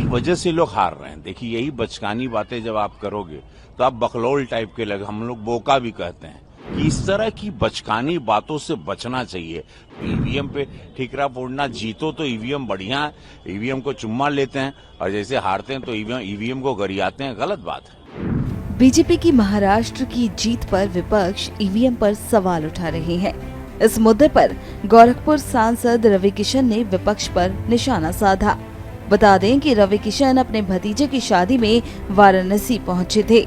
वजह से लोग हार रहे हैं। देखिए, यही बचकानी बातें जब आप करोगे तो आप बकलौल टाइप के लगे, हम लोग बोका भी कहते हैं, कि इस तरह की बचकानी बातों से बचना चाहिए। ईवीएम पे ठीकरा फोड़ना, जीतो तो ईवीएम बढ़िया है, ईवीएम को चुम्मा लेते हैं और जैसे हारते हैं तो ईवीएम को गरियाते हैं, गलत बात है। बीजेपी की महाराष्ट्र की जीत पर विपक्ष ईवीएम पर सवाल उठा रहे हैं। इस मुद्दे पर गोरखपुर सांसद रवि किशन ने विपक्ष पर निशाना साधा। बता दें कि रवि किशन अपने भतीजे की शादी में वाराणसी पहुंचे थे।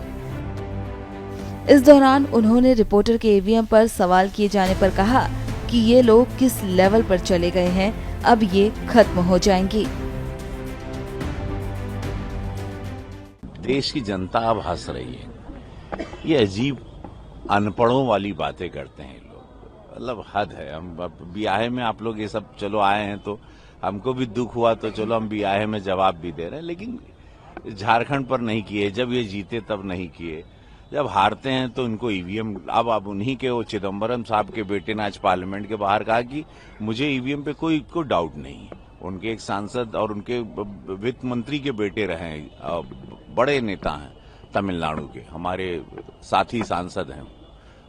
इस दौरान उन्होंने रिपोर्टर के ईवीएम पर सवाल किए जाने पर कहा कि ये लोग किस लेवल पर चले गए हैं, अब ये खत्म हो जाएंगी। देश की जनता अब हंस रही है। ये अजीब अनपढ़ों वाली बातें करते हैं लोग, मतलब हद है। हम ब्याहे में आप लोग ये सब चलो आए हैं तो हमको भी दुख हुआ, तो चलो हम ब्याहे में जवाब भी दे रहे हैं, लेकिन झारखंड पर नहीं किए। जब ये जीते तब नहीं किए, जब हारते हैं तो इनको ईवीएम। अब उन्हीं के वो चिदम्बरम साहब के बेटे ने आज पार्लियामेंट के बाहर कहा कि मुझे ईवीएम पे कोई डाउट नहीं है। उनके एक सांसद और उनके वित्त मंत्री के बेटे रहे हैं, बड़े नेता हैं तमिलनाडु के, हमारे साथी सांसद हैं।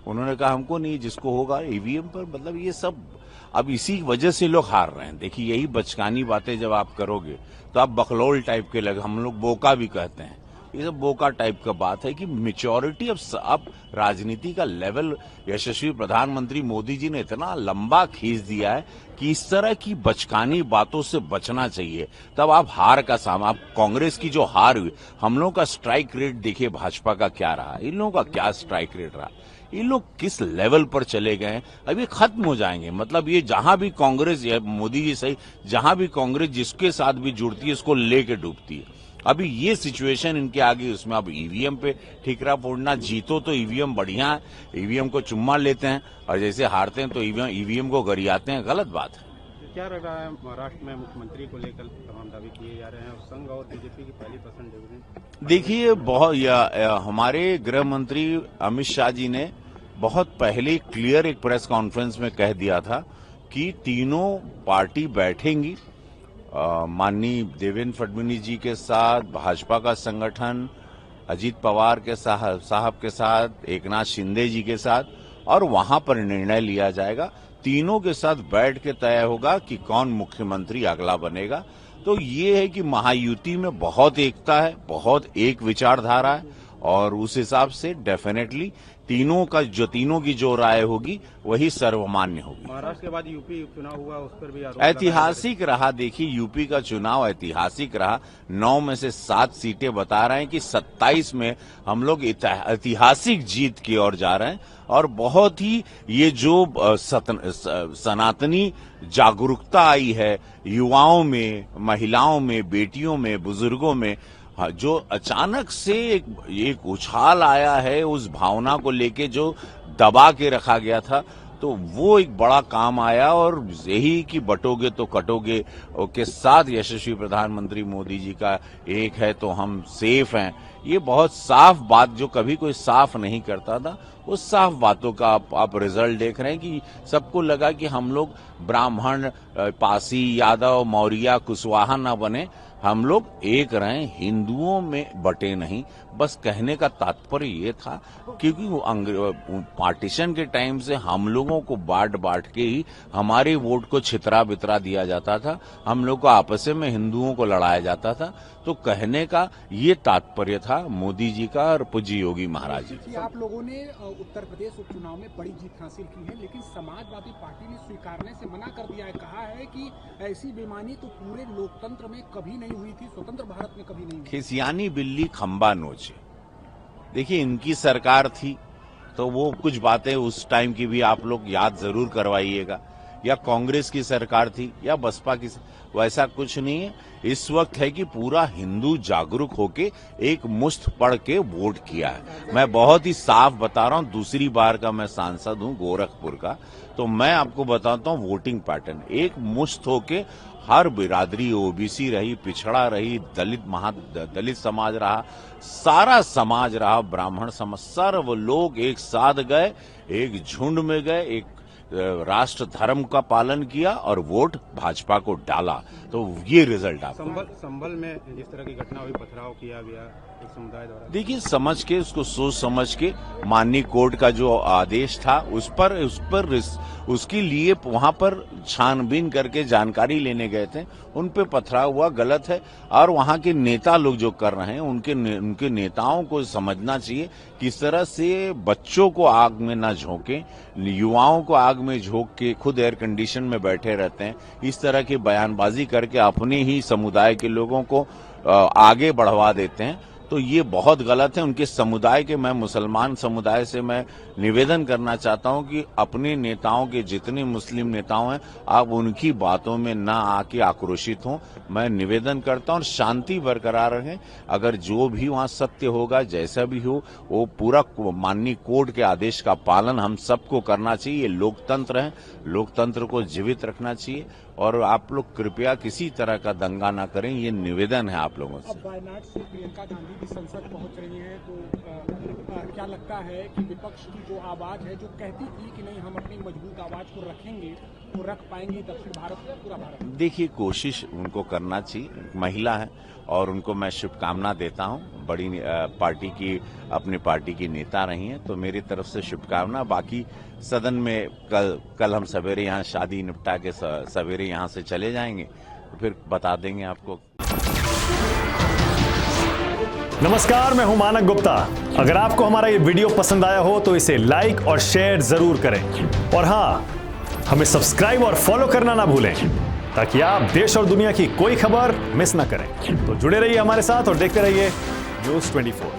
उन्होंने कहा हमको नहीं, जिसको होगा ईवीएम पर। मतलब ये सब अब इसी वजह से लोग हार रहे हैं। देखिए, यही बचकानी बातें जब आप करोगे तो आप बकलौल टाइप के लगे, हम लोग बोका भी कहते हैं, ये सब बोका टाइप का बात है कि मेच्योरिटी अब राजनीति का लेवल यशस्वी प्रधानमंत्री मोदी जी ने इतना लंबा खींच दिया है कि इस तरह की बचकानी बातों से बचना चाहिए। तब आप हार का सामना, आप कांग्रेस की जो हार हुई, हम लोगों का स्ट्राइक रेट देखिए भाजपा का क्या रहा, इन लोगों का क्या स्ट्राइक रेट रहा, ये लोग किस लेवल पर चले गए। अब ये खत्म हो जाएंगे। मतलब ये जहां भी कांग्रेस, मोदी जी सही, जहां भी कांग्रेस जिसके साथ भी जुड़ती है उसको लेके डूबती है। अभी ये सिचुएशन इनके आगे, उसमें अब ईवीएम पे ठीकरा फोड़ना, जीतो तो ईवीएम बढ़िया है, ईवीएम को चुम्मा लेते हैं और जैसे हारते हैं तो ईवीएम को गरियाते हैं, गलत बात है। क्या लग रहा है महाराष्ट्र में मुख्यमंत्री को लेकर तमाम दावे किए जा रहे हैं और संघ और बीजेपी की पहली पसंद डिवीजन? देखिए, हमारे गृह मंत्री अमित शाह जी ने बहुत पहले क्लियर एक प्रेस कॉन्फ्रेंस में कह दिया था कि तीनों पार्टी बैठेंगी, माननीय देवेंद्र फडणवीस जी के साथ, भाजपा का संगठन अजीत पवार के साहब के साथ, एकनाथ शिंदे जी के साथ, और वहां पर निर्णय लिया जाएगा। तीनों के साथ बैठ के तय होगा कि कौन मुख्यमंत्री अगला बनेगा। तो ये है कि महायुति में बहुत एकता है, बहुत एक विचारधारा है, और उस हिसाब से डेफिनेटली तीनों की जो राय होगी वही सर्वमान्य होगी। महाराष्ट्र के बाद यूपी चुनाव हुआ, उस पर भी ऐतिहासिक रहा। देखिए, यूपी का चुनाव ऐतिहासिक रहा। 9 में से 7 सीटें बता रहे हैं कि 27 में हम लोग ऐतिहासिक जीत की ओर जा रहे हैं। और बहुत ही ये जो सनातनी जागरूकता आई है युवाओं में, महिलाओं में, बेटियों में, बुजुर्गों में, जो अचानक से एक उछाल आया है उस भावना को लेके जो दबा के रखा गया था, तो वो एक बड़ा काम आया। और यही कि बटोगे तो कटोगे के साथ यशस्वी प्रधानमंत्री मोदी जी का एक है तो हम सेफ हैं, ये बहुत साफ बात, जो कभी कोई साफ नहीं करता था, उस साफ बातों का आप रिजल्ट देख रहे हैं कि सबको लगा कि हम लोग ब्राह्मण, पासी, यादव, मौर्य, कुशवाहा न बने, हम लोग एक रहे, हिंदुओं में बटे नहीं। बस कहने का तात्पर्य ये था, क्योंकि पार्टीशन के टाइम से हम लोगों को बांट के ही हमारे वोट को छितरा बितरा दिया जाता था, हम लोग को आपस में हिंदुओं को लड़ाया जाता था। तो कहने का ये तात्पर्य था मोदी जी का और पूज्य योगी महाराज जी। आप लोगों ने उत्तर प्रदेश उपचुनाव में बड़ी जीत हासिल की है, लेकिन समाजवादी पार्टी ने स्वीकारने से मना कर दिया है। कहा है कि ऐसी बेईमानी तो पूरे लोकतंत्र में कभी नहीं हुई थी, स्वतंत्र भारत में कभी नहीं हुई। खिसियानी बिल्ली खंबा नोचे। देखिए, इनकी सरकार थी तो वो कुछ बातें उस टाइम की भी आप लोग याद जरूर करवाइएगा, या कांग्रेस की सरकार थी या बसपा की, वैसा कुछ नहीं है। इस वक्त है कि पूरा हिंदू जागरूक होके एक मुश्त पढ़ के वोट किया है। मैं बहुत ही साफ बता रहा हूं, दूसरी बार का मैं सांसद हूं गोरखपुर का, तो मैं आपको बताता हूं वोटिंग पैटर्न। एक मुश्त होके हर बिरादरी, ओबीसी रही, पिछड़ा रही, दलित समाज रहा, सारा समाज रहा, ब्राह्मण समाज, सर्व लोग एक साथ गए, एक झुंड में गए, एक राष्ट्र धर्म का पालन किया और वोट भाजपा को डाला, तो ये रिजल्ट आप संभल में जिस तरह की घटना हुई, पथराव किया गया एक समुदाय द्वारा, देखिए समझ के, उसको सोच समझ के, माननीय कोर्ट का जो आदेश था उस पर उसके लिए वहां पर छानबीन करके जानकारी लेने गए थे, उन पे पथराव हुआ, गलत है। और वहां के नेता लोग जो कर रहे हैं, उनके नेताओं को समझना चाहिए किस तरह से बच्चों को आग में न झोंके, युवाओं को आग में झोंक के खुद एयर कंडीशन में बैठे रहते हैं, इस तरह की बयानबाजी करके अपने ही समुदाय के लोगों को आगे बढ़वा देते हैं, तो ये बहुत गलत है। उनके समुदाय के, मैं मुसलमान समुदाय से मैं निवेदन करना चाहता हूं कि अपने नेताओं के, जितने मुस्लिम नेताओं हैं, आप उनकी बातों में ना आके आक्रोशित हों। मैं निवेदन करता हूं और शांति बरकरार रखें। अगर जो भी वहां सत्य होगा, जैसा भी हो, वो पूरा माननीय कोर्ट के आदेश का पालन हम सबको करना चाहिए। ये लोकतंत्र है, लोकतंत्र को जीवित रखना चाहिए और आप लोग कृपया किसी तरह का दंगा ना करें, ये निवेदन है आप लोगों से। अब वायनाड से प्रियंका गांधी भी संसद पहुंच रही हैं, तो क्या लगता है कि विपक्ष की जो आवाज है, जो कहती थी कि नहीं हम अपनी मजबूत आवाज को रखेंगे, तो रख पाएंगे दक्षिण भारत में, पूरा भारत? देखिए, कोशिश उनको करना चाहिए, महिला है और उनको मैं शुभकामना देता हूं। बड़ी पार्टी की, अपनी पार्टी की नेता रही हैं, तो मेरी तरफ से शुभकामना। बाकी सदन में कल हम सवेरे यहाँ शादी निपटा के सवेरे यहाँ से चले जाएंगे, तो फिर बता देंगे आपको। नमस्कार, मैं हूं मानक गुप्ता। अगर आपको हमारा ये वीडियो पसंद आया हो तो इसे लाइक और शेयर जरूर करें, और हाँ, हमें सब्सक्राइब और फॉलो करना ना भूलें ताकि आप देश और दुनिया की कोई खबर मिस ना करें। तो जुड़े रहिए हमारे साथ और देखते रहिए News 24।